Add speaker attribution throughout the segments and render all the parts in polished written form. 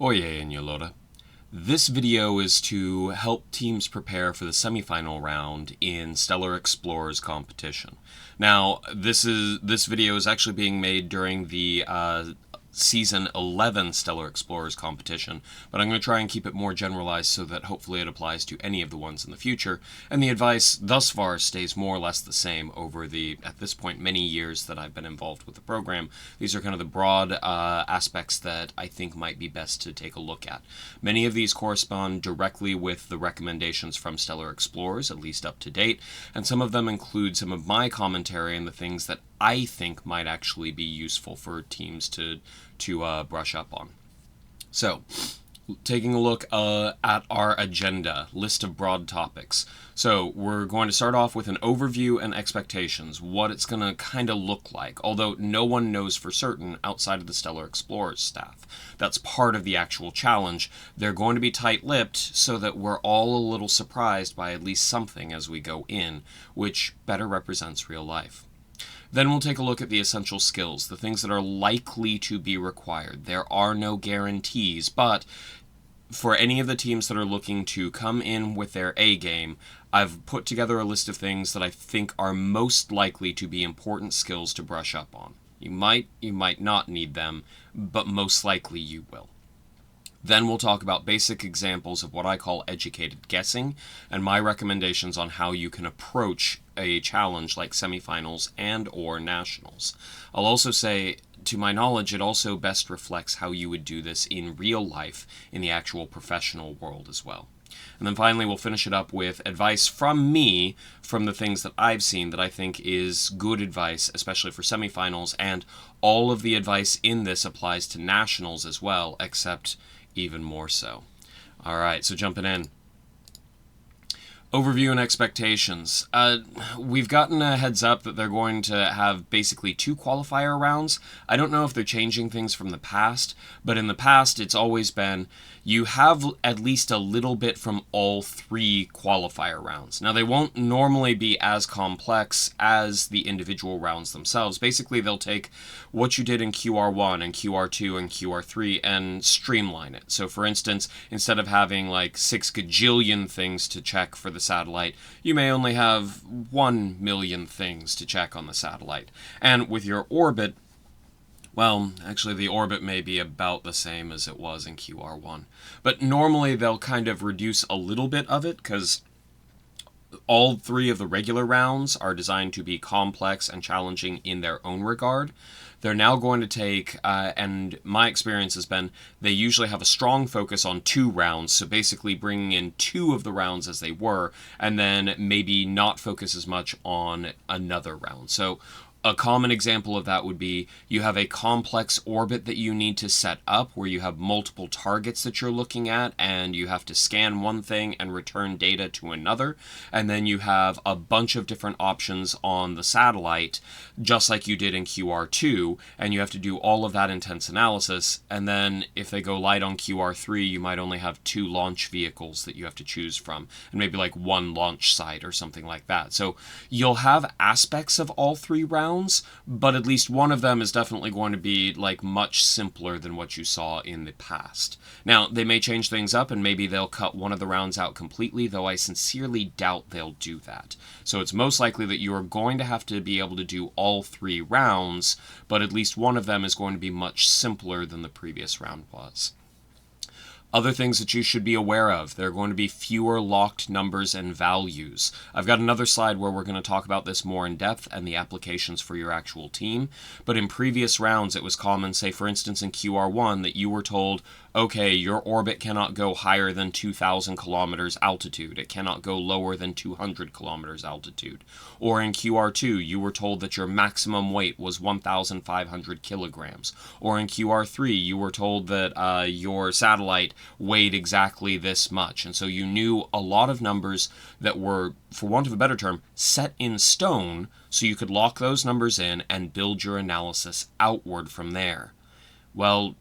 Speaker 1: Oye, Señora. This video is to help teams prepare for the semifinal round in StellarXplorers Competition. Now, this video is actually being made during the Season 11 StellarXplorers Competition, but I'm going to try and keep it more generalized so that hopefully it applies to any of the ones in the future, and the advice thus far stays more or less the same over the, at this point, many years that I've been involved with the program. These are kind of the broad aspects that I think might be best to take a look at. Many of these correspond directly with the recommendations from StellarXplorers, at least up to date, and some of them include some of my commentary and the things that I think might actually be useful for teams to brush up on. So, taking a look at our agenda, list of broad topics. So we're going to start off with an overview and expectations, what it's going to kind of look like, although no one knows for certain outside of the StellarXplorers staff. That's part of the actual challenge. They're going to be tight-lipped so that we're all a little surprised by at least something as we go in, which better represents real life. Then we'll take a look at the essential skills, the things that are likely to be required. There are no guarantees, but for any of the teams that are looking to come in with their A game, I've put together a list of things that I think are most likely to be important skills to brush up on. You might not need them, but most likely you will. Then we'll talk about basic examples of what I call educated guessing, and my recommendations on how you can approach a challenge like semifinals and or nationals. I'll also say, to my knowledge, it also best reflects how you would do this in real life in the actual professional world as well. And then finally, we'll finish it up with advice from me, from the things that I've seen that I think is good advice, especially for semifinals, and all of the advice in this applies to nationals as well, except even more so. All right, so jumping in. Overview and expectations. We've gotten a heads up that they're going to have basically 2 qualifier rounds. I don't know if they're changing things from the past, but in the past it's always been you have at least a little bit from all 3 qualifier rounds. Now, they won't normally be as complex as the individual rounds themselves. Basically, they'll take what you did in QR1 and QR2 and QR3 and streamline it. So, for instance, instead of having like 6 gajillion things to check for the satellite, you may only have 1 million things to check on the satellite. And with your orbit, well, actually the orbit may be about the same as it was in QR1. But normally they'll kind of reduce a little bit of it because all 3 of the regular rounds are designed to be complex and challenging in their own regard. They're now going to take, and my experience has been, they usually have a strong focus on 2 rounds, so basically bringing in 2 of the rounds as they were, and then maybe not focus as much on another round. So a common example of that would be you have a complex orbit that you need to set up where you have multiple targets that you're looking at and you have to scan one thing and return data to another. And then you have a bunch of different options on the satellite, just like you did in QR2, and you have to do all of that intense analysis. And then if they go light on QR3, you might only have 2 launch vehicles that you have to choose from, and maybe like 1 launch site or something like that. So you'll have aspects of all 3 rounds, but at least one of them is definitely going to be like much simpler than what you saw in the past. Now, they may change things up and maybe they'll cut one of the rounds out completely, though I sincerely doubt they'll do that. So it's most likely that you are going to have to be able to do all 3 rounds, but at least one of them is going to be much simpler than the previous round was. Other things that you should be aware of, there are going to be fewer locked numbers and values. I've got another slide where we're going to talk about this more in depth and the applications for your actual team. But in previous rounds, it was common, say for instance in QR1, that you were told, okay, your orbit cannot go higher than 2,000 kilometers altitude. It cannot go lower than 200 kilometers altitude. Or in QR2, you were told that your maximum weight was 1,500 kilograms. Or in QR3, you were told that your satellite weighed exactly this much. And so you knew a lot of numbers that were, for want of a better term, set in stone, so you could lock those numbers in and build your analysis outward from there. Well,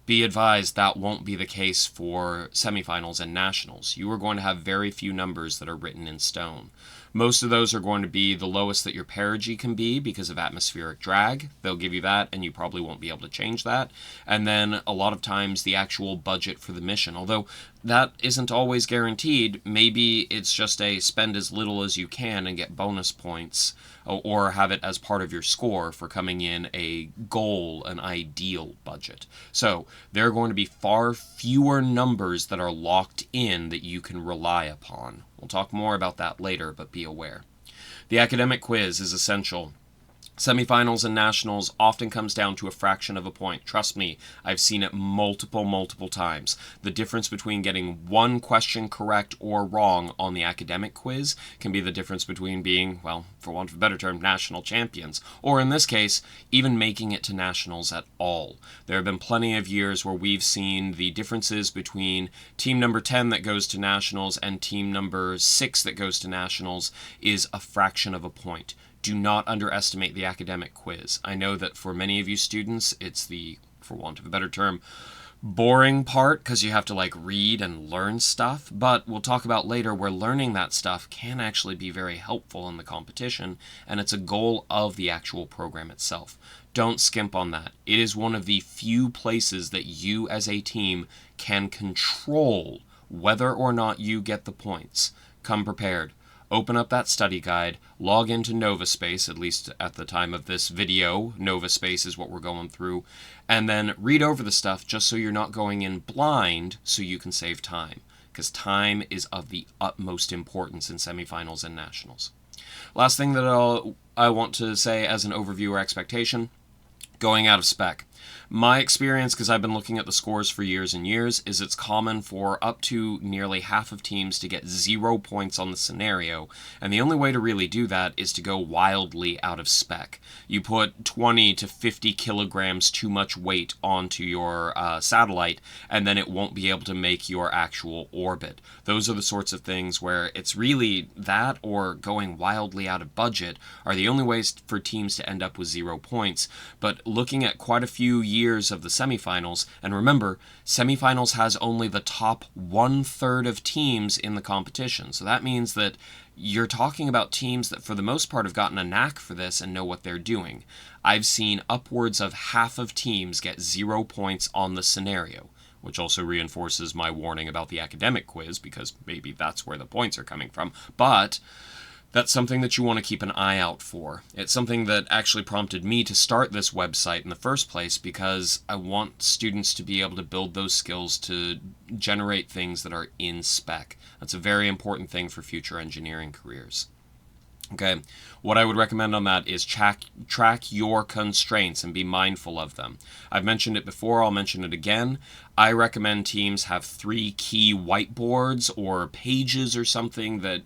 Speaker 1: be advised that won't be the case for semifinals and nationals. You are going to have very few numbers that are written in stone. Most of those are going to be the lowest that your perigee can be because of atmospheric drag. They'll give you that, and you probably won't be able to change that. And then a lot of times the actual budget for the mission, although that isn't always guaranteed. Maybe it's just a spend as little as you can and get bonus points, or have it as part of your score for coming in a goal, an ideal budget. So there are going to be far fewer numbers that are locked in that you can rely upon. We'll talk more about that later, but be aware. The academic quiz is essential. Semifinals and nationals often comes down to a fraction of a point. Trust me, I've seen it multiple times. The difference between getting one question correct or wrong on the academic quiz can be the difference between being, well, for want of a better term, national champions, or in this case, even making it to nationals at all. There have been plenty of years where we've seen the differences between team number 10 that goes to nationals and team number 6 that goes to nationals is a fraction of a point. Do not underestimate the academic quiz. I know that for many of you students, it's the, for want of a better term, boring part because you have to read and learn stuff, but we'll talk about later where learning that stuff can actually be very helpful in the competition, and it's a goal of the actual program itself. Don't skimp on that. It is one of the few places that you as a team can control whether or not you get the points. Come prepared. Open up that study guide, log into NovaSpace, at least at the time of this video, NovaSpace is what we're going through, and then read over the stuff just so you're not going in blind so you can save time, because time is of the utmost importance in semifinals and nationals. Last thing that I want to say as an overview or expectation, going out of spec. My experience, because I've been looking at the scores for years and years, is it's common for up to nearly half of teams to get 0 points on the scenario, and the only way to really do that is to go wildly out of spec. You put 20 to 50 kilograms too much weight onto your satellite, and then it won't be able to make your actual orbit. Those are the sorts of things where it's really that or going wildly out of budget are the only ways for teams to end up with 0 points, but looking at quite a few years of the semifinals, and remember, semifinals has only the top 1/3 of teams in the competition, so that means that you're talking about teams that for the most part have gotten a knack for this and know what they're doing. I've seen upwards of half of teams get 0 points on the scenario, which also reinforces my warning about the academic quiz, because maybe that's where the points are coming from, but that's something that you want to keep an eye out for. It's something that actually prompted me to start this website in the first place, because I want students to be able to build those skills to generate things that are in spec. That's a very important thing for future engineering careers. Okay, what I would recommend on that is track your constraints and be mindful of them. I've mentioned it before, I'll mention it again. I recommend teams have 3 key whiteboards or pages or something that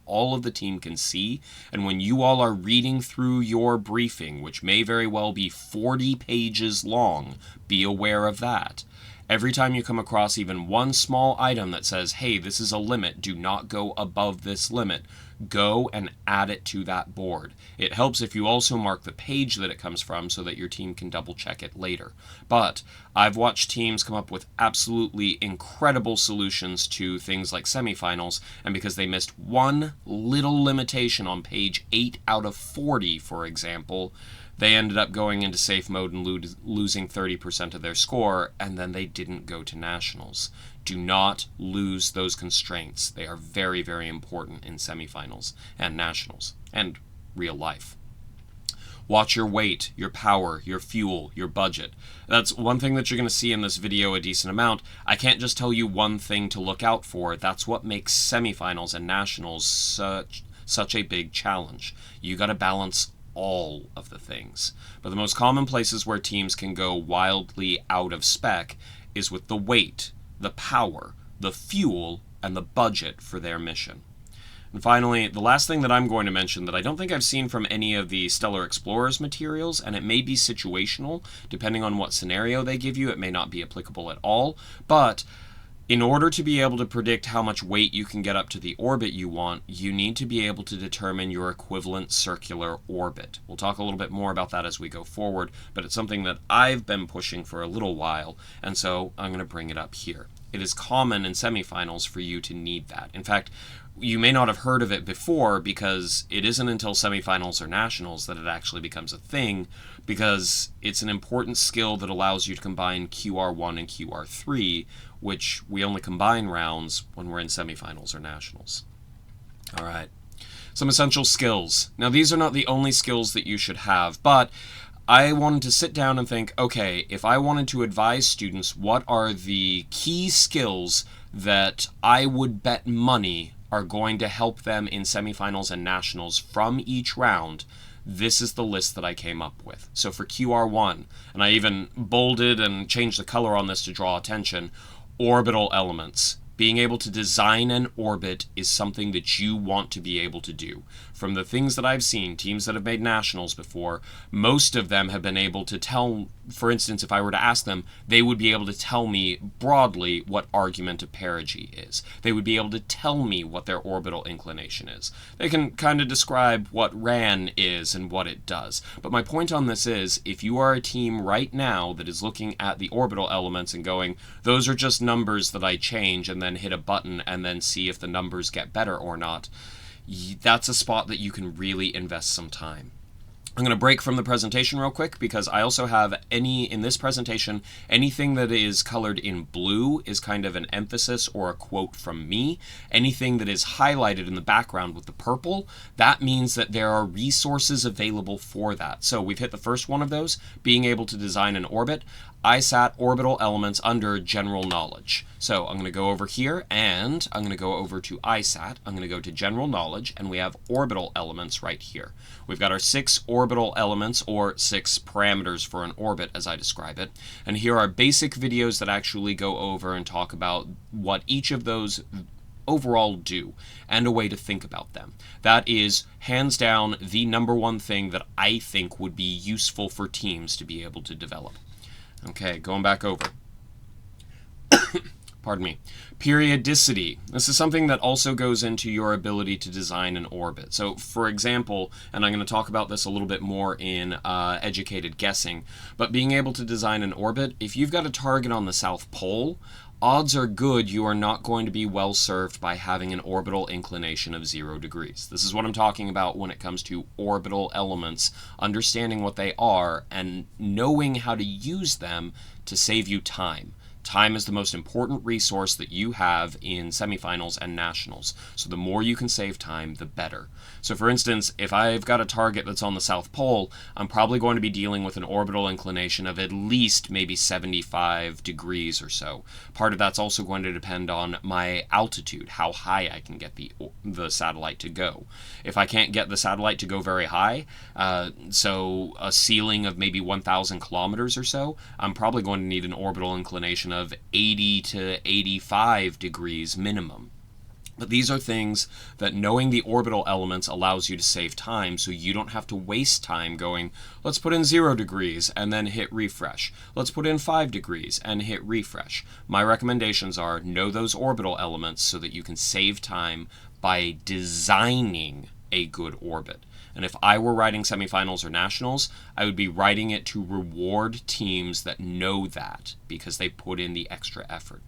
Speaker 1: all of the team can see. And when you all are reading through your briefing, which may very well be 40 pages long, be aware of that. Every time you come across even one small item that says, hey, this is a limit, do not go above this limit, go and add it to that board. It helps if you also mark the page that it comes from so that your team can double check it later. But I've watched teams come up with absolutely incredible solutions to things like semifinals, and because they missed one little limitation on page 8 out of 40, for example, they ended up going into safe mode and losing 30% of their score, and then they didn't go to nationals. Do not lose those constraints. They are very, very important in semifinals and nationals and real life. Watch your weight, your power, your fuel, your budget. That's one thing that you're going to see in this video a decent amount. I can't just tell you one thing to look out for. That's what makes semifinals and nationals such a big challenge. You got to balance all of the things. But the most common places where teams can go wildly out of spec is with the weight, the power, the fuel, and the budget for their mission. And finally, the last thing that I'm going to mention that I don't think I've seen from any of the StellarXplorers materials, and it may be situational, depending on what scenario they give you, it may not be applicable at all, but in order to be able to predict how much weight you can get up to the orbit you want, you need to be able to determine your equivalent circular orbit. We'll talk a little bit more about that as we go forward, but it's something that I've been pushing for a little while, and so I'm going to bring it up here. It is common in semifinals for you to need that. In fact, you may not have heard of it before because it isn't until semifinals or nationals that it actually becomes a thing, because it's an important skill that allows you to combine QR1 and QR3, which we only combine rounds when we're in semifinals or nationals. All right. Some essential skills. Now, these are not the only skills that you should have, but I wanted to sit down and think, okay, if I wanted to advise students what are the key skills that I would bet money are going to help them in semifinals and nationals from each round, this is the list that I came up with. So for QR1, and I even bolded and changed the color on this to draw attention, orbital elements. Being able to design an orbit is something that you want to be able to do. From the things that I've seen, teams that have made nationals before, most of them have been able to tell, for instance, if I were to ask them, they would be able to tell me broadly what argument of perigee is. They would be able to tell me what their orbital inclination is. They can kind of describe what RAN is and what it does. But my point on this is, if you are a team right now that is looking at the orbital elements and going, those are just numbers that I change, and then hit a button and then see if the numbers get better or not, that's a spot that you can really invest some time. I'm going to break from the presentation real quick because I also have in this presentation, anything that is colored in blue is kind of an emphasis or a quote from me. Anything that is highlighted in the background with the purple, that means that there are resources available for that. So we've hit the first one of those, being able to design an orbit. ISAT orbital elements under general knowledge. So I'm going to go over here and I'm going to go over to ISAT. I'm going to go to general knowledge and we have orbital elements right here. We've got our 6 orbital elements, or 6 parameters for an orbit as I describe it. And here are basic videos that actually go over and talk about what each of those overall do and a way to think about them. That is hands down the #1 thing that I think would be useful for teams to be able to develop. Okay, going back over. Pardon me. Periodicity. This is something that also goes into your ability to design an orbit. So, for example, and I'm going to talk about this a little bit more in educated guessing, but being able to design an orbit, if you've got a target on the South Pole, odds are good you are not going to be well served by having an orbital inclination of 0 degrees. This is what I'm talking about when it comes to orbital elements, understanding what they are and knowing how to use them to save you time. Time is the most important resource that you have in semifinals and nationals. So the more you can save time, the better. So for instance, if I've got a target that's on the South Pole, I'm probably going to be dealing with an orbital inclination of at least maybe 75 degrees or so. Part of that's also going to depend on my altitude, how high I can get the satellite to go. If I can't get the satellite to go very high, so a ceiling of maybe 1,000 kilometers or so, I'm probably going to need an orbital inclination of 80 to 85 degrees minimum. But these are things that knowing the orbital elements allows you to save time, so you don't have to waste time going, let's put in 0 degrees and then hit refresh. Let's put in 5 degrees and hit refresh. My recommendations are know those orbital elements so that you can save time by designing a good orbit. And if I were writing semifinals or nationals, I would be writing it to reward teams that know that because they put in the extra effort.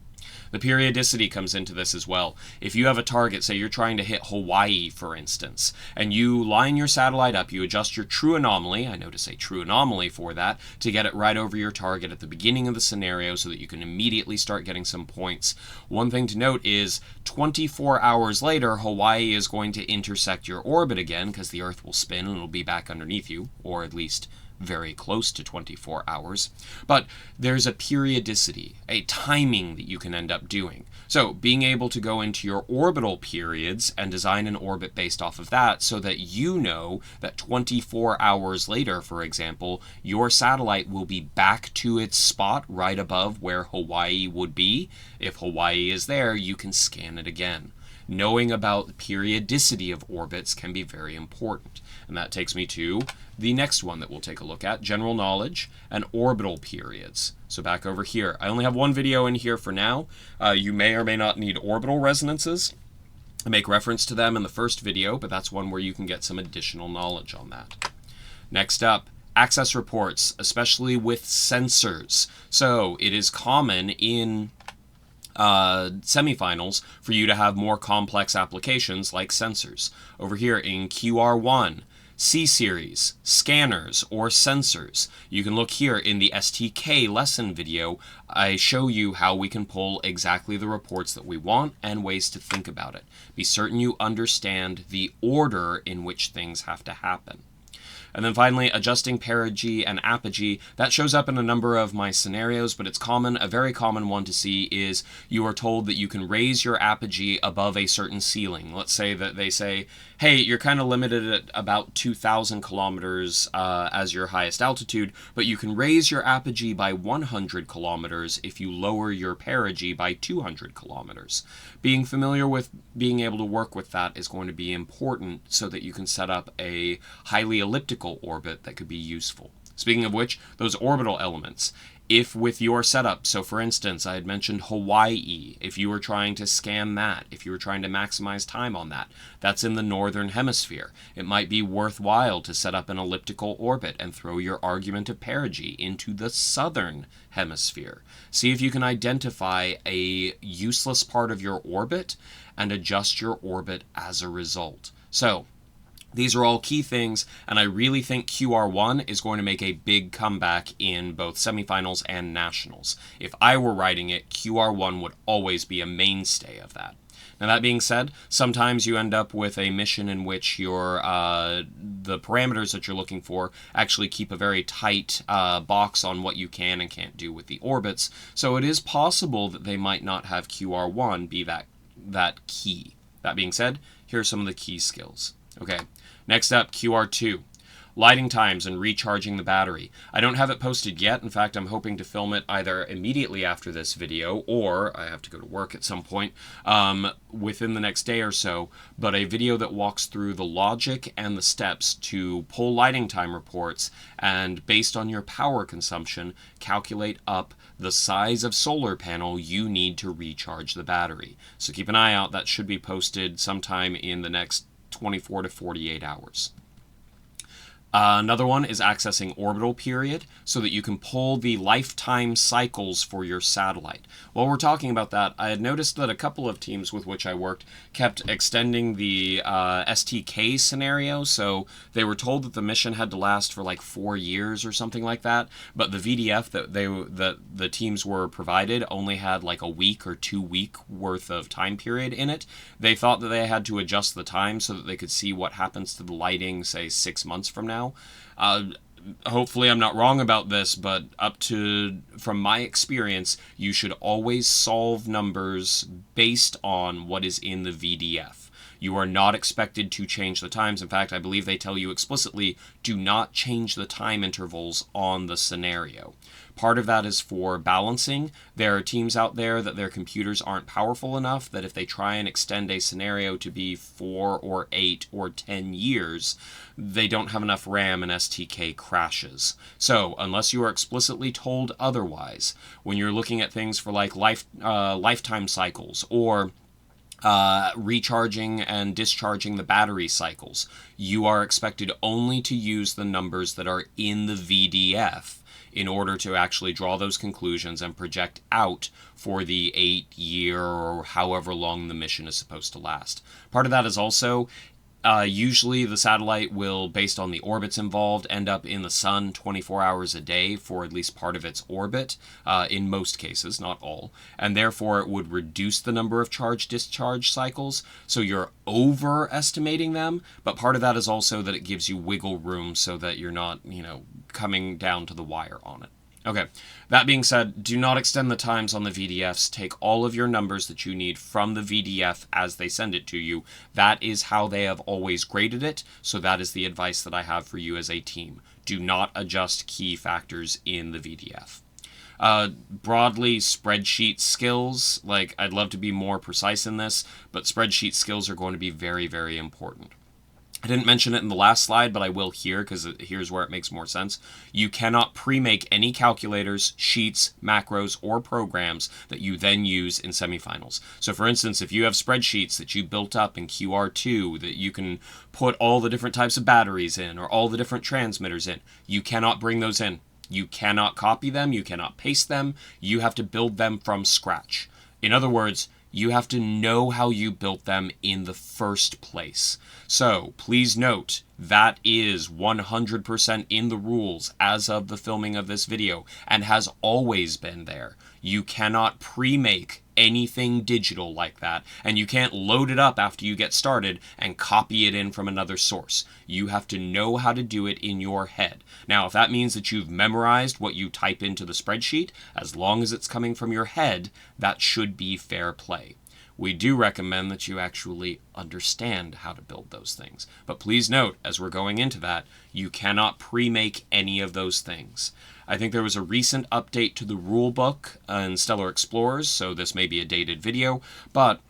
Speaker 1: The periodicity comes into this as well. If you have a target, say you're trying to hit Hawaii, for instance, and you line your satellite up, you adjust your true anomaly, I know to say true anomaly for that, to get it right over your target at the beginning of the scenario so that you can immediately start getting some points. One thing to note is 24 hours later, Hawaii is going to intersect your orbit again because the Earth will spin and it'll be back underneath you, or at least very close to 24 hours. But there's a periodicity, a timing that you can end up doing. So being able to go into your orbital periods and design an orbit based off of that so that you know that 24 hours later, for example, your satellite will be back to its spot right above where Hawaii would be. If Hawaii is there, you can scan it again. Knowing about the periodicity of orbits can be very important. And that takes me to the next one that we'll take a look at, general knowledge and orbital periods. So back over here, I only have one video in here for now. You may or may not need orbital resonances. I make reference to them in the first video, but that's one where you can get some additional knowledge on that. Next up, access reports, especially with sensors. So it is common in semifinals for you to have more complex applications like sensors. Over here in QR1, C-Series, scanners, or sensors. You can look here in the STK lesson video. I show you how we can pull exactly the reports that we want and ways to think about it. Be certain you understand the order in which things have to happen. And then finally, adjusting perigee and apogee. That shows up in a number of my scenarios, but it's common. A very common one to see is you are told that you can raise your apogee above a certain ceiling. Let's say that they say, hey, you're kind of limited at about 2,000 kilometers as your highest altitude, but you can raise your apogee by 100 kilometers if you lower your perigee by 200 kilometers. Being familiar with being able to work with that is going to be important so that you can set up a highly elliptical orbit that could be useful. Speaking of which, those orbital elements. If with your setup, so for instance, I had mentioned Hawaii, if you were trying to scan that, if you were trying to maximize time on that, that's in the northern hemisphere. It might be worthwhile to set up an elliptical orbit and throw your argument of perigee into the southern hemisphere. See if you can identify a useless part of your orbit and adjust your orbit as a result. So, these are all key things, and I really think QR1 is going to make a big comeback in both semifinals and nationals. If I were writing it, QR1 would always be a mainstay of that. Now, that being said, sometimes you end up with a mission in which your the parameters that you're looking for actually keep a very tight box on what you can and can't do with the orbits, so it is possible that they might not have QR1 be that key. That being said, here are some of the key skills. Okay, next up, QR2. Lighting times and recharging the battery. I don't have it posted yet. In fact, I'm hoping to film it either immediately after this video, or I have to go to work at some point within the next day or so, but a video that walks through the logic and the steps to pull lighting time reports and, based on your power consumption, calculate up the size of solar panel you need to recharge the battery. So keep an eye out. That should be posted sometime in the next 24 to 48 hours. Another one is accessing orbital period so that you can pull the lifetime cycles for your satellite. While we're talking about that, I had noticed that a couple of teams with which I worked kept extending the STK scenario, so they were told that the mission had to last for like 4 years or something like that, but the VDF that the teams were provided only had like a week or 2 week worth of time period in it. They thought that they had to adjust the time so that they could see what happens to the lighting, say, 6 months from now. Hopefully I'm not wrong about this, but from my experience, you should always solve numbers based on what is in the VDF. You are not expected to change the times. In fact, I believe they tell you explicitly, do not change the time intervals on the scenario. Part of that is for balancing. There are teams out there that their computers aren't powerful enough that if they try and extend a scenario to be 4 or 8 or 10 years, they don't have enough RAM and STK crashes. So, unless you are explicitly told otherwise, when you're looking at things for like lifetime cycles or recharging and discharging the battery cycles, you are expected only to use the numbers that are in the VDF in order to actually draw those conclusions and project out for the 8-year or however long the mission is supposed to last. Part of that is also usually the satellite will, based on the orbits involved, end up in the sun 24 hours a day for at least part of its orbit, in most cases, not all, and therefore it would reduce the number of charge-discharge cycles, so you're overestimating them, but part of that is also that it gives you wiggle room so that you're not, coming down to the wire on it. Okay, that being said, do not extend the times on the VDFs. Take all of your numbers that you need from the VDF as they send it to you. That is how they have always graded it, so that is the advice that I have for you as a team. Do not adjust key factors in the VDF. Broadly, spreadsheet skills, I'd love to be more precise in this, but spreadsheet skills are going to be very, very important. I didn't mention it in the last slide, but I will here, because here's where it makes more sense. You cannot pre-make any calculators, sheets, macros, or programs that you then use in semifinals. So for instance, if you have spreadsheets that you built up in QR2 that you can put all the different types of batteries in or all the different transmitters in, you cannot bring those in. You cannot copy them, you cannot paste them, you have to build them from scratch. In other words, you have to know how you built them in the first place. So please note that is 100% in the rules as of the filming of this video and has always been there. You cannot pre-make anything digital like that, and you can't load it up after you get started and copy it in from another source. You have to know how to do it in your head. Now, if that means that you've memorized what you type into the spreadsheet, as long as it's coming from your head, that should be fair play. We do recommend that you actually understand how to build those things. But please note, as we're going into that, you cannot pre-make any of those things. I think there was a recent update to the rulebook in StellarXplorers, so this may be a dated video, but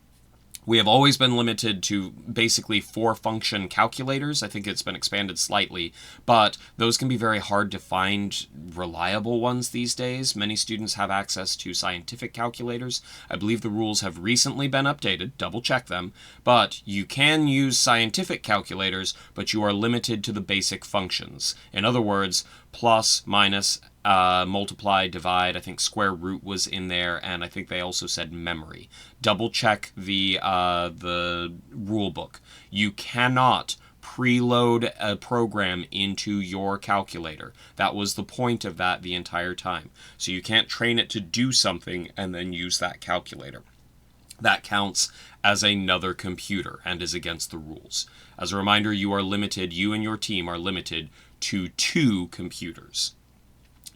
Speaker 1: we have always been limited to basically 4 function calculators. I think it's been expanded slightly, but those can be very hard to find reliable ones these days. Many students have access to scientific calculators. I believe the rules have recently been updated, double check them, but you can use scientific calculators, but you are limited to the basic functions. In other words, plus, minus, multiply, divide. I think square root was in there, and I think they also said memory. Double check the rule book. You cannot preload a program into your calculator. That was the point of that the entire time. So you can't train it to do something and then use that calculator. That counts as another computer and is against the rules. As a reminder, you and your team are limited to 2 computers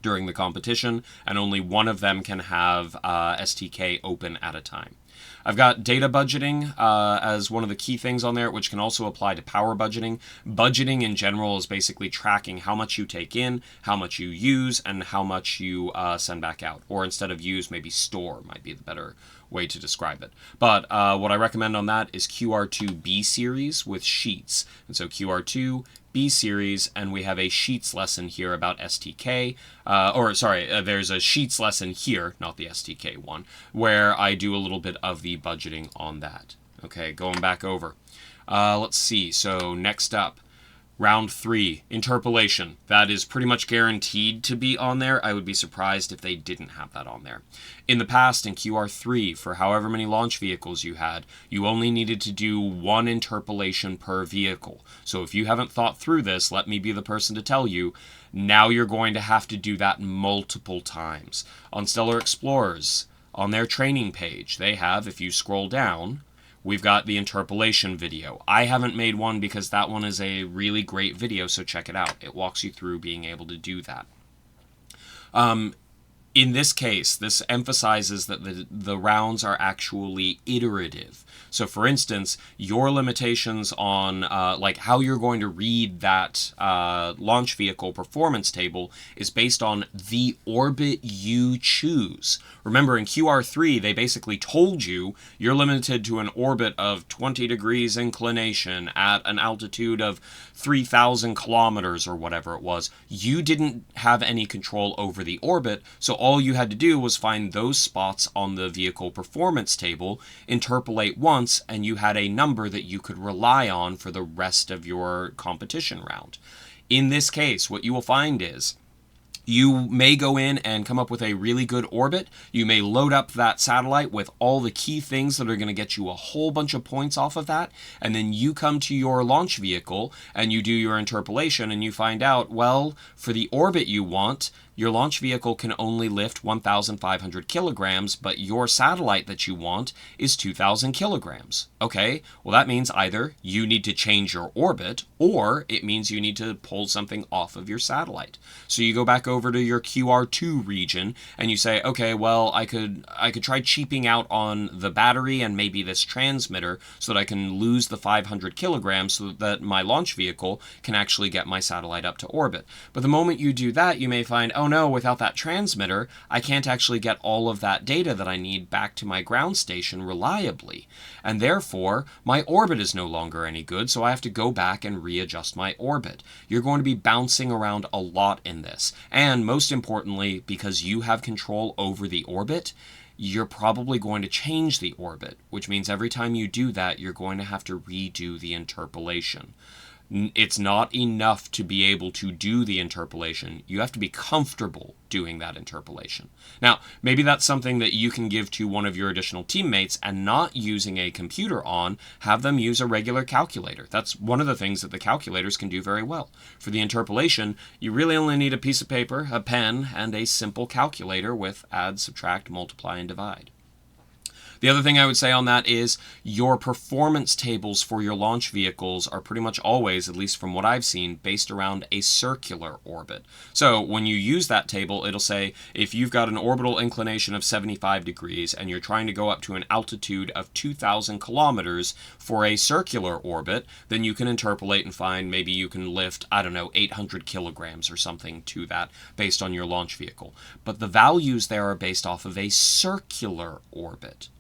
Speaker 1: during the competition, and only one of them can have STK open at a time. I've got data budgeting as one of the key things on there, which can also apply to power budgeting. Budgeting in general is basically tracking how much you take in, how much you use, and how much you send back out. Or instead of use, maybe store might be the better way to describe it. But what I recommend on that is QR2 B series with sheets. And so QR2 B series, and we have a Sheets lesson here about STK, there's a Sheets lesson here, not the STK one, where I do a little bit of the budgeting on that. Okay, going back over. Let's see, so next up, round 3, interpolation. That is pretty much guaranteed to be on there. I would be surprised if they didn't have that on there. In the past, in QR3, for however many launch vehicles you had, you only needed to do 1 interpolation per vehicle. So if you haven't thought through this, let me be the person to tell you, now you're going to have to do that multiple times. On StellarXplorers, on their training page, they have, if you scroll down, we've got the interpolation video. I haven't made one because that one is a really great video, so check it out. It walks you through being able to do that. In this case, this emphasizes that the rounds are actually iterative. So for instance, your limitations on like how you're going to read that launch vehicle performance table is based on the orbit you choose. Remember, in QR3, they basically told you you're limited to an orbit of 20 degrees inclination at an altitude of 3,000 kilometers or whatever it was. You didn't have any control over the orbit, so all you had to do was find those spots on the vehicle performance table, interpolate once, and you had a number that you could rely on for the rest of your competition round. In this case, what you will find is you may go in and come up with a really good orbit. You may load up that satellite with all the key things that are going to get you a whole bunch of points off of that, and then you come to your launch vehicle and you do your interpolation and you find out, well, for the orbit you want, your launch vehicle can only lift 1,500 kilograms, but your satellite that you want is 2,000 kilograms. Okay, well that means either you need to change your orbit, or it means you need to pull something off of your satellite. So you go back over to your QR2 region and you say, okay, well I could try cheaping out on the battery and maybe this transmitter so that I can lose the 500 kilograms so that my launch vehicle can actually get my satellite up to orbit. But the moment you do that, you may find, oh no, without that transmitter, I can't actually get all of that data that I need back to my ground station reliably. And therefore, my orbit is no longer any good, so I have to go back and readjust my orbit. You're going to be bouncing around a lot in this. And most importantly, because you have control over the orbit, you're probably going to change the orbit, which means every time you do that, you're going to have to redo the interpolation. It's not enough to be able to do the interpolation. You have to be comfortable doing that interpolation. Now, maybe that's something that you can give to one of your additional teammates, and not using a computer on, have them use a regular calculator. That's one of the things that the calculators can do very well. For the interpolation, you really only need a piece of paper, a pen, and a simple calculator with add, subtract, multiply, and divide. The other thing I would say on that is your performance tables for your launch vehicles are pretty much always, at least from what I've seen, based around a circular orbit. So when you use that table, it'll say if you've got an orbital inclination of 75 degrees and you're trying to go up to an altitude of 2,000 kilometers for a circular orbit, then you can interpolate and find maybe you can lift, 800 kilograms or something to that based on your launch vehicle. But the values there are based off of a circular orbit.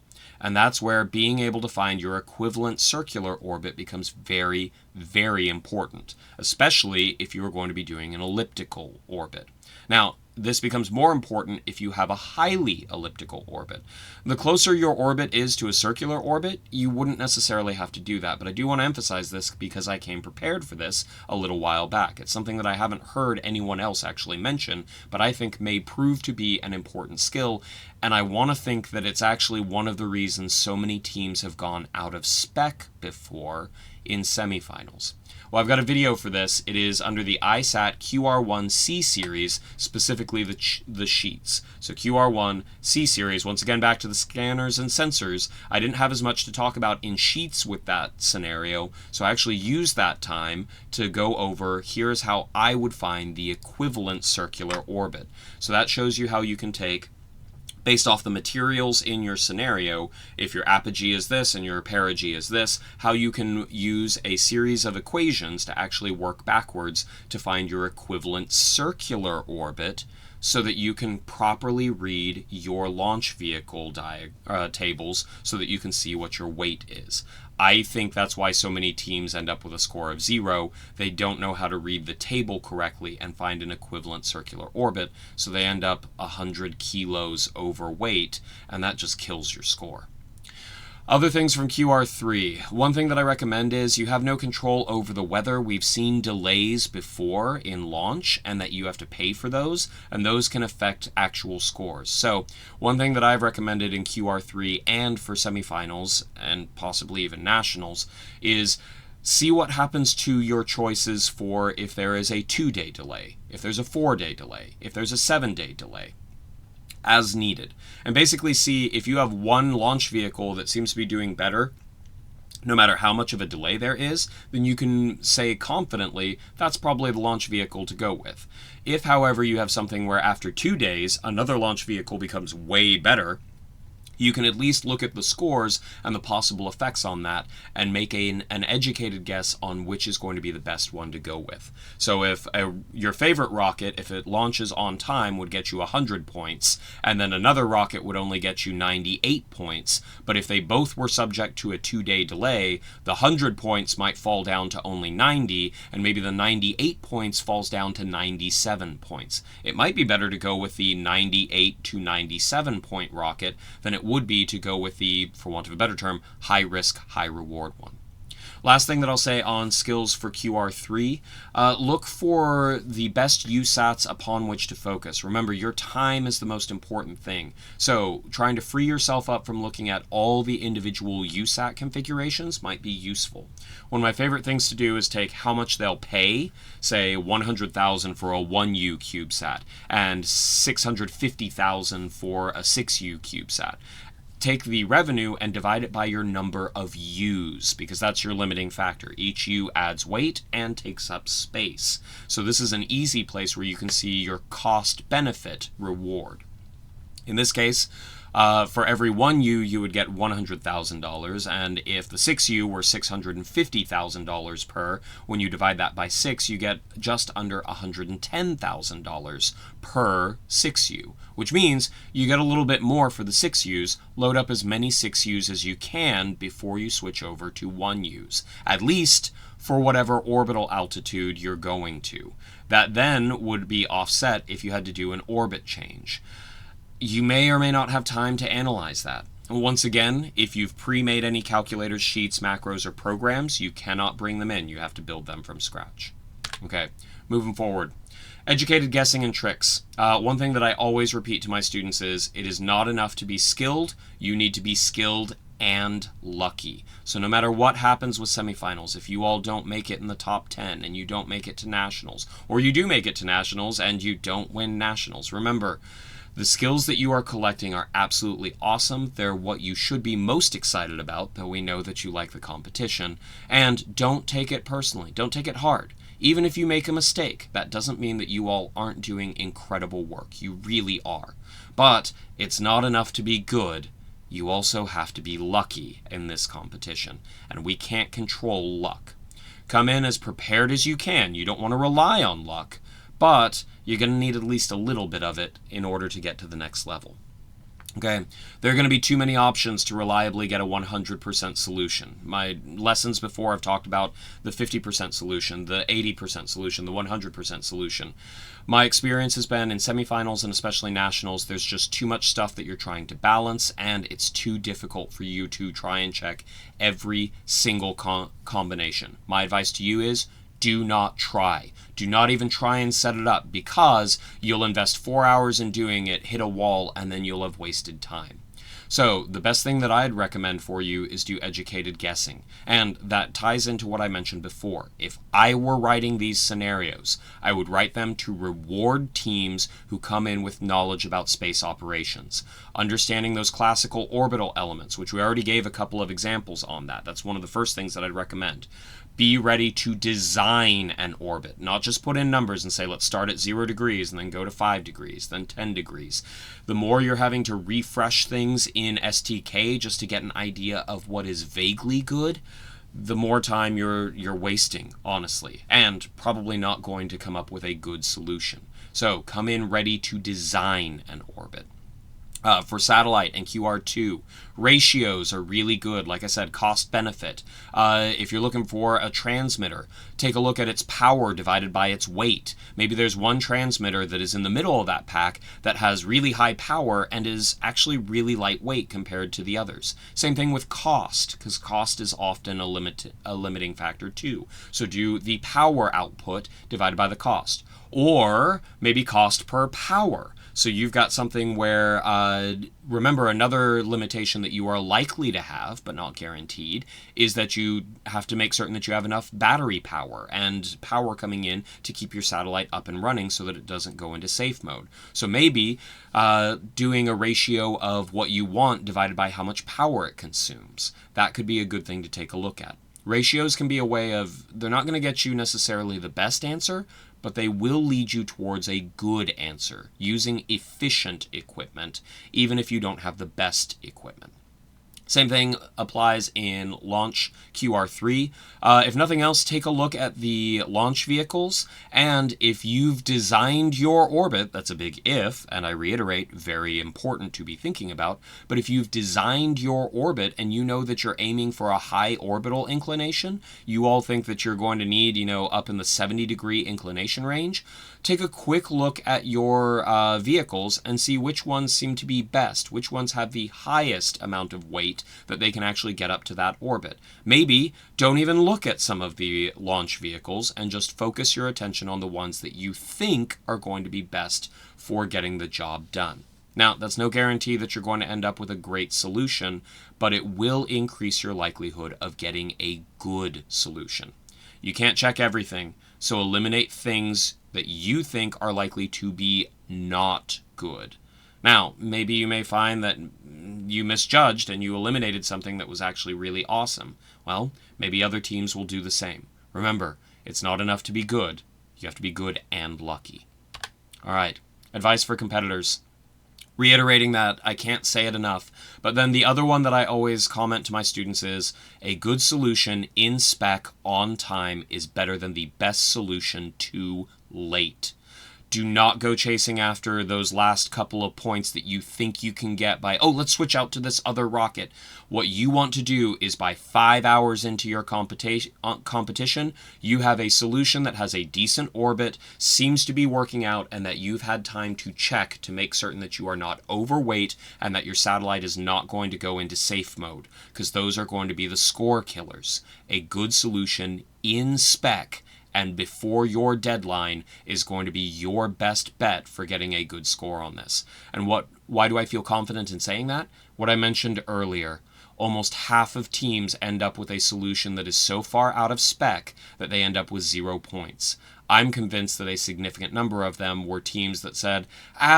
Speaker 1: And that's where being able to find your equivalent circular orbit becomes very, very important, especially if you are going to be doing an elliptical orbit. Now, this becomes more important if you have a highly elliptical orbit. The closer your orbit is to a circular orbit, you wouldn't necessarily have to do that, but I do want to emphasize this because I came prepared for this a little while back. It's something that I haven't heard anyone else actually mention, but I think may prove to be an important skill, and I want to think that it's actually one of the reasons so many teams have gone out of spec before in semifinals. Well, I've got a video for this. It is under the ISAT QR1 C series, specifically the sheets. So QR1 C series, once again back to the scanners and sensors. I didn't have as much to talk about in sheets with that scenario, so I actually used that time to go over here's how I would find the equivalent circular orbit. So that shows you how you can take, based off the materials in your scenario, if your apogee is this and your perigee is this, how you can use a series of equations to actually work backwards to find your equivalent circular orbit so that you can properly read your launch vehicle tables so that you can see what your weight is. I think that's why so many teams end up with a score of 0. They don't know how to read the table correctly and find an equivalent circular orbit, so they end up 100 kilos overweight, and that just kills your score. Other things from QR3. One thing that I recommend is you have no control over the weather. We've seen delays before in launch and that you have to pay for those, and those can affect actual scores. So one thing that I've recommended in QR3 and for semifinals and possibly even nationals is see what happens to your choices for if there is a 2-day delay, if there's a 4-day delay, if there's a 7-day delay, as needed. And basically see if you have one launch vehicle that seems to be doing better, no matter how much of a delay there is, then you can say confidently that's probably the launch vehicle to go with. If, however, you have something where after 2 days another launch vehicle becomes way better, you can at least look at the scores and the possible effects on that and make an educated guess on which is going to be the best one to go with. So if your favorite rocket, if it launches on time, would get you 100 points, and then another rocket would only get you 98 points, but if they both were subject to a 2-day delay, the 100 points might fall down to only 90, and maybe the 98 points falls down to 97 points. It might be better to go with the 98 to 97 point rocket than it would be to go with the, for want of a better term, high risk, high reward one. Last thing that I'll say on skills for QR3, look for the best USATs upon which to focus. Remember, your time is the most important thing. So trying to free yourself up from looking at all the individual USAT configurations might be useful. One of my favorite things to do is take how much they'll pay, say 100,000 for a 1U CubeSat and 650,000 for a 6U CubeSat. Take the revenue and divide it by your number of U's, because that's your limiting factor. Each U adds weight and takes up space. So this is an easy place where you can see your cost-benefit reward. In this case, for every 1U, you would get $100,000, and if the 6U were $650,000 per, when you divide that by 6, you get just under $110,000 per 6U, which means you get a little bit more for the 6Us. Load up as many 6Us as you can before you switch over to 1Us, at least for whatever orbital altitude you're going to. That then would be offset if you had to do an orbit change. You may or may not have time to analyze that. Once again, if you've pre-made any calculators, sheets, macros, or programs, you cannot bring them in. You have to build them from scratch. Okay, moving forward. Educated guessing and tricks. One thing that I always repeat to my students is it is not enough to be skilled. You need to be skilled and lucky. So no matter what happens with semifinals, if you all don't make it in the top 10 and you don't make it to nationals, or you do make it to nationals and you don't win nationals, remember, the skills that you are collecting are absolutely awesome. They're what you should be most excited about, though we know that you like the competition. And don't take it personally. Don't take it hard. Even if you make a mistake, that doesn't mean that you all aren't doing incredible work. You really are. But it's not enough to be good. You also have to be lucky in this competition. And we can't control luck. Come in as prepared as you can. You don't want to rely on luck. But you're going to need at least a little bit of it in order to get to the next level. Okay, there are going to be too many options to reliably get a 100% solution. My lessons before I've talked about the 50% solution, the 80% solution, the 100% solution. My experience has been in semifinals and especially nationals, there's just too much stuff that you're trying to balance, and it's too difficult for you to try and check every single combination. My advice to you is, do not try. Do not even try and set it up, because you'll invest 4 hours in doing it, hit a wall, and then you'll have wasted time. So the best thing that I'd recommend for you is do educated guessing. And that ties into what I mentioned before. If I were writing these scenarios, I would write them to reward teams who come in with knowledge about space operations. Understanding those classical orbital elements, which we already gave a couple of examples on that. That's one of the first things that I'd recommend. Be ready to design an orbit, not just put in numbers and say, let's start at 0 degrees and then go to 5 degrees, then 10 degrees. The more you're having to refresh things in STK just to get an idea of what is vaguely good, the more time you're wasting, honestly, and probably not going to come up with a good solution. So come in ready to design an orbit. For satellite and QR2, ratios are really good. Like I said, cost benefit. If you're looking for a transmitter, take a look at its power divided by its weight. Maybe there's one transmitter that is in the middle of that pack that has really high power and is actually really lightweight compared to the others. Same thing with cost, because cost is often a limiting factor too. So do the power output divided by the cost. Or maybe cost per power. So you've got something where, remember, another limitation that you are likely to have, but not guaranteed, is that you have to make certain that you have enough battery power and power coming in to keep your satellite up and running so that it doesn't go into safe mode. So maybe doing a ratio of what you want divided by how much power it consumes. That could be a good thing to take a look at. Ratios can be a way of, they're not going to get you necessarily the best answer, but they will lead you towards a good answer using efficient equipment, even if you don't have the best equipment. Same thing applies in launch QR3. If nothing else, take a look at the launch vehicles, and if you've designed your orbit, that's a big if, and I reiterate, very important to be thinking about, but if you've designed your orbit and you know that you're aiming for a high orbital inclination, you all think that you're going to need, up in the 70-degree inclination range, take a quick look at your vehicles and see which ones seem to be best, which ones have the highest amount of weight that they can actually get up to that orbit. Maybe don't even look at some of the launch vehicles and just focus your attention on the ones that you think are going to be best for getting the job done. Now, that's no guarantee that you're going to end up with a great solution, but it will increase your likelihood of getting a good solution. You can't check everything, so eliminate things that you think are likely to be not good. Now, maybe you may find that you misjudged and you eliminated something that was actually really awesome. Well, maybe other teams will do the same. Remember, it's not enough to be good. You have to be good and lucky. All right, advice for competitors. Reiterating that, I can't say it enough, but then the other one that I always comment to my students is, a good solution in spec on time is better than the best solution too late. Do not go chasing after those last couple of points that you think you can get by, oh, let's switch out to this other rocket. What you want to do is by 5 hours into your competition, you have a solution that has a decent orbit, seems to be working out, and that you've had time to check to make certain that you are not overweight and that your satellite is not going to go into safe mode, because those are going to be the score killers. A good solution in spec and before your deadline is going to be your best bet for getting a good score on this. And why do I feel confident in saying that? What I mentioned earlier. Almost half of teams end up with a solution that is so far out of spec that they end up with 0 points. I'm convinced that a significant number of them were teams that said,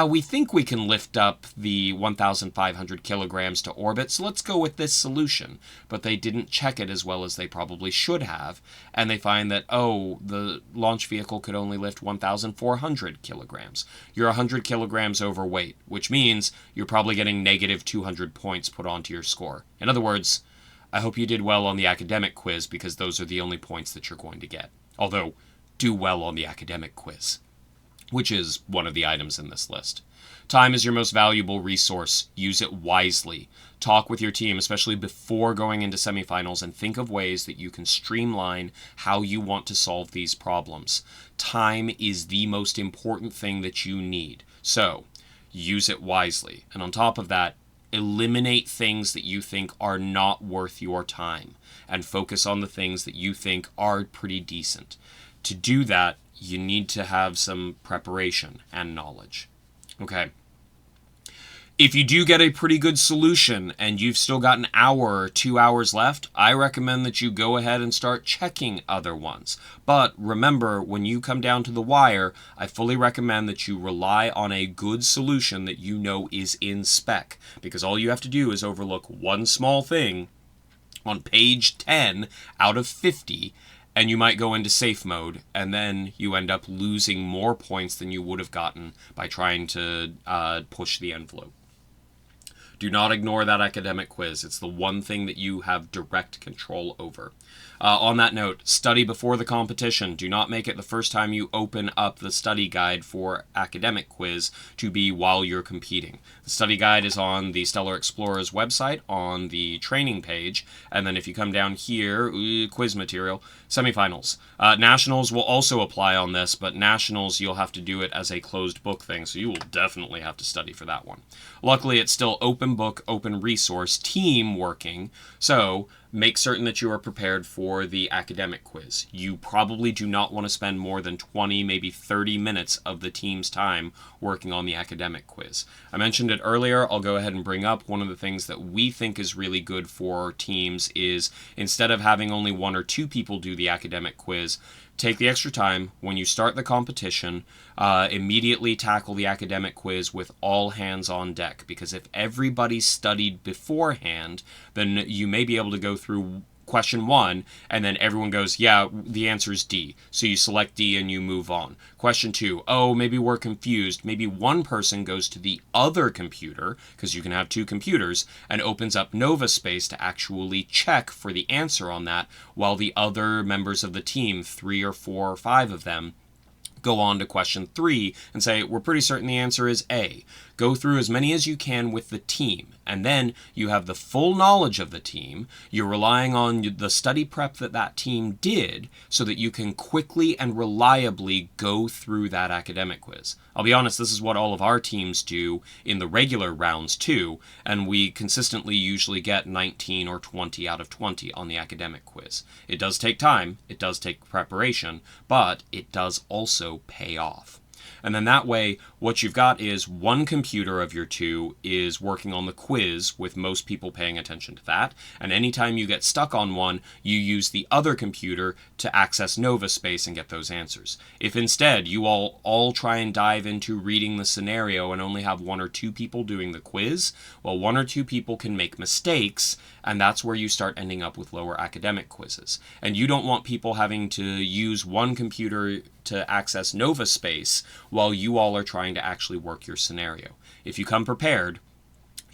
Speaker 1: we think we can lift up the 1,500 kilograms to orbit, so let's go with this solution. But they didn't check it as well as they probably should have, and they find that, the launch vehicle could only lift 1,400 kilograms. You're 100 kilograms overweight, which means you're probably getting negative 200 points put onto your score. In other words, I hope you did well on the academic quiz, because those are the only points that you're going to get. Although, do well on the academic quiz, which is one of the items in this list. Time is your most valuable resource. Use it wisely. Talk with your team, especially before going into semifinals, and think of ways that you can streamline how you want to solve these problems. Time is the most important thing that you need. So, use it wisely. And on top of that, eliminate things that you think are not worth your time and focus on the things that you think are pretty decent. To do that, you need to have some preparation and knowledge. Okay. If you do get a pretty good solution and you've still got an hour or 2 hours left, I recommend that you go ahead and start checking other ones. But remember, when you come down to the wire, I fully recommend that you rely on a good solution that you know is in spec, because all you have to do is overlook one small thing on page 10 out of 50, and you might go into safe mode, and then you end up losing more points than you would have gotten by trying to push the envelope. Do not ignore that academic quiz. It's the one thing that you have direct control over. On that note, study before the competition. Do not make it the first time you open up the study guide for academic quiz to be while you're competing. The study guide is on the StellarXplorers website on the training page, and then if you come down here, quiz material, semifinals. Nationals will also apply on this, but nationals you'll have to do it as a closed book thing, so you will definitely have to study for that one. Luckily, it's still open book, open resource, team working, so make certain that you are prepared for the academic quiz. You probably do not want to spend more than 20, maybe 30 minutes of the team's time working on the academic quiz. I mentioned it earlier. I'll go ahead and bring up one of the things that we think is really good for teams is instead of having only 1 or 2 people do the academic quiz, take the extra time when you start the competition, immediately tackle the academic quiz with all hands on deck, because if everybody studied beforehand, then you may be able to go through question 1, and then everyone goes, yeah, the answer is D. So you select D and you move on. Question 2, maybe we're confused. Maybe one person goes to the other computer, because you can have 2 computers, and opens up Nova Space to actually check for the answer on that, while the other members of the team, 3 or 4 or 5 of them, go on to question 3 and say, we're pretty certain the answer is A. Go through as many as you can with the team, and then you have the full knowledge of the team. You're relying on the study prep that team did so that you can quickly and reliably go through that academic quiz. I'll be honest, this is what all of our teams do in the regular rounds too, and we consistently usually get 19 or 20 out of 20 on the academic quiz. It does take time, it does take preparation, but it does also pay off. And then that way, what you've got is one computer of your 2 is working on the quiz, with most people paying attention to that. And anytime you get stuck on one, you use the other computer to access Nova Space and get those answers. If instead you all try and dive into reading the scenario and only have 1 or 2 people doing the quiz, well, 1 or 2 people can make mistakes, and that's where you start ending up with lower academic quizzes. And you don't want people having to use one computer to access Nova Space while you all are trying to actually work your scenario. If you come prepared,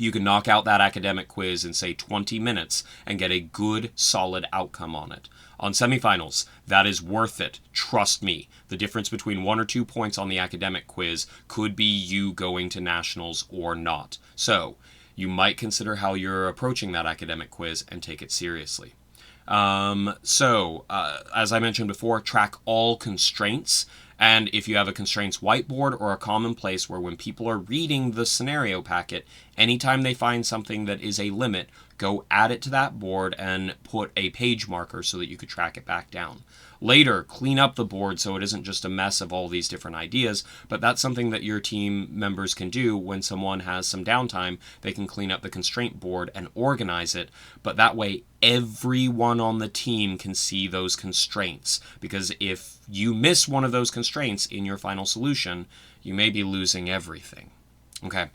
Speaker 1: You can knock out that academic quiz in, say, 20 minutes and get a good, solid outcome on it. On semifinals, that is worth it. Trust me. The difference between 1 or 2 points on the academic quiz could be you going to nationals or not. So, you might consider how you're approaching that academic quiz and take it seriously. As I mentioned before, track all constraints. And if you have a constraints whiteboard or a common place where when people are reading the scenario packet, anytime they find something that is a limit, go add it to that board and put a page marker so that you could track it back down. Later, clean up the board so it isn't just a mess of all these different ideas, but that's something that your team members can do when someone has some downtime. They can clean up the constraint board and organize it, but that way everyone on the team can see those constraints, because if you miss one of those constraints in your final solution, you may be losing everything. Okay.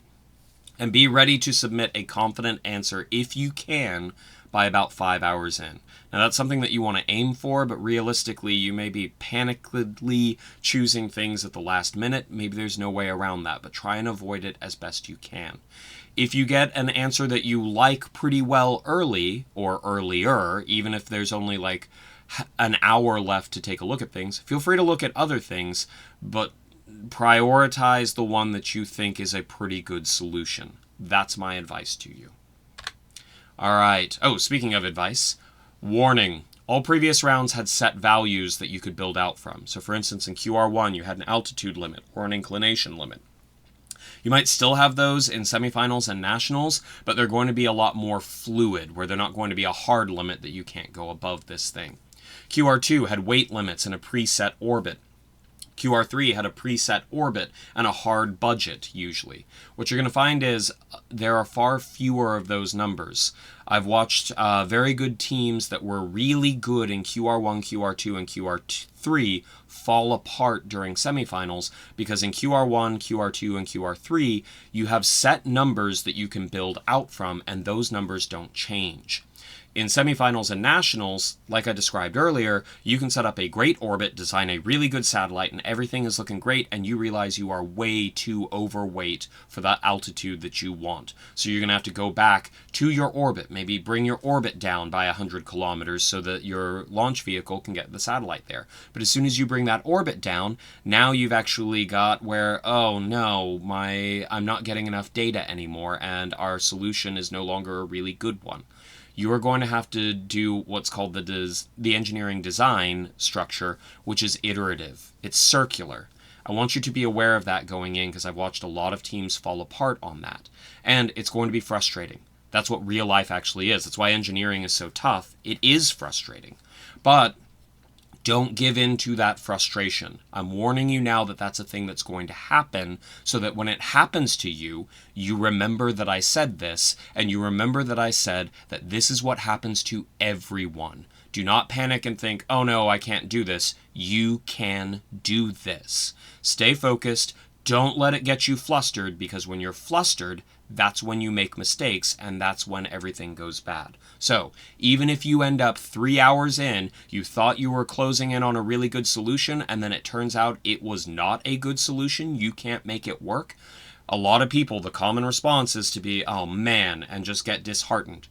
Speaker 1: And be ready to submit a confident answer if you can by about 5 hours in. Now that's something that you want to aim for, but realistically you may be panickedly choosing things at the last minute. Maybe there's no way around that, but try and avoid it as best you can. If you get an answer that you like pretty well early, or earlier, even if there's only like an hour left to take a look at things, feel free to look at other things, but prioritize the one that you think is a pretty good solution. That's my advice to you. All right. Oh, speaking of advice, warning. All previous rounds had set values that you could build out from. So for instance, in QR1, you had an altitude limit or an inclination limit. You might still have those in semifinals and nationals, but they're going to be a lot more fluid, where they're not going to be a hard limit that you can't go above this thing. QR2 had weight limits and a preset orbit. QR3 had a preset orbit and a hard budget, usually. What you're going to find is there are far fewer of those numbers. I've watched very good teams that were really good in QR1, QR2, and QR3 fall apart during semifinals, because in QR1, QR2, and QR3, you have set numbers that you can build out from, and those numbers don't change. In semifinals and nationals, like I described earlier, you can set up a great orbit, design a really good satellite, and everything is looking great, and you realize you are way too overweight for that altitude that you want. So you're going to have to go back to your orbit, maybe bring your orbit down by 100 kilometers so that your launch vehicle can get the satellite there. But as soon as you bring that orbit down, now you've actually got where, oh no, I'm not getting enough data anymore, and our solution is no longer a really good one. You are going to have to do what's called the engineering design structure, which is iterative. It's circular. I want you to be aware of that going in, because I've watched a lot of teams fall apart on that. And it's going to be frustrating. That's what real life actually is. That's why engineering is so tough. It is frustrating. But don't give in to that frustration. I'm warning you now that that's a thing that's going to happen, so that when it happens to you, you remember that I said this, and you remember that I said that this is what happens to everyone. Do not panic and think, oh no, I can't do this. You can do this. Stay focused. Don't let it get you flustered, because when you're flustered, that's when you make mistakes, and that's when everything goes bad. So, even if you end up 3 hours in, you thought you were closing in on a really good solution, and then it turns out it was not a good solution, you can't make it work. A lot of people, the common response is to be, oh man, and just get disheartened.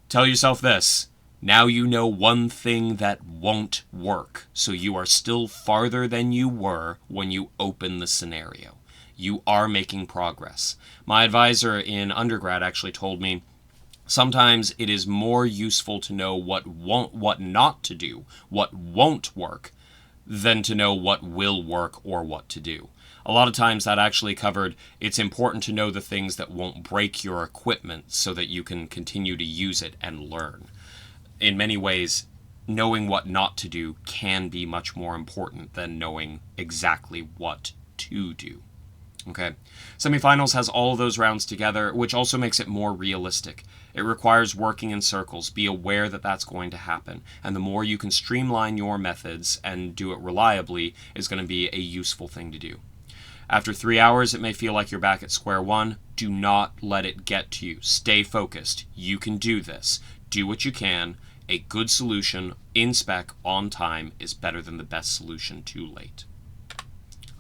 Speaker 1: Tell yourself this. Now you know one thing that won't work, so you are still farther than you were when you open the scenario. You are making progress. My advisor in undergrad actually told me sometimes it is more useful to know what not to do, what won't work, than to know what will work or what to do. A lot of times that actually covered it's important to know the things that won't break your equipment so that you can continue to use it and learn. In many ways, knowing what not to do can be much more important than knowing exactly what to do. Okay. Semifinals has all of those rounds together, which also makes it more realistic. It requires working in circles. Be aware that that's going to happen. And the more you can streamline your methods and do it reliably is going to be a useful thing to do. After 3 hours, it may feel like you're back at square one. Do not let it get to you. Stay focused. You can do this. Do what you can. A good solution in spec on time is better than the best solution too late.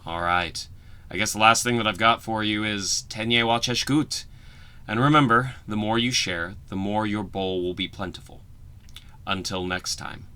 Speaker 1: All right. I guess the last thing that I've got for you is Tenye Wacheshkut. And remember, the more you share, the more your bowl will be plentiful. Until next time.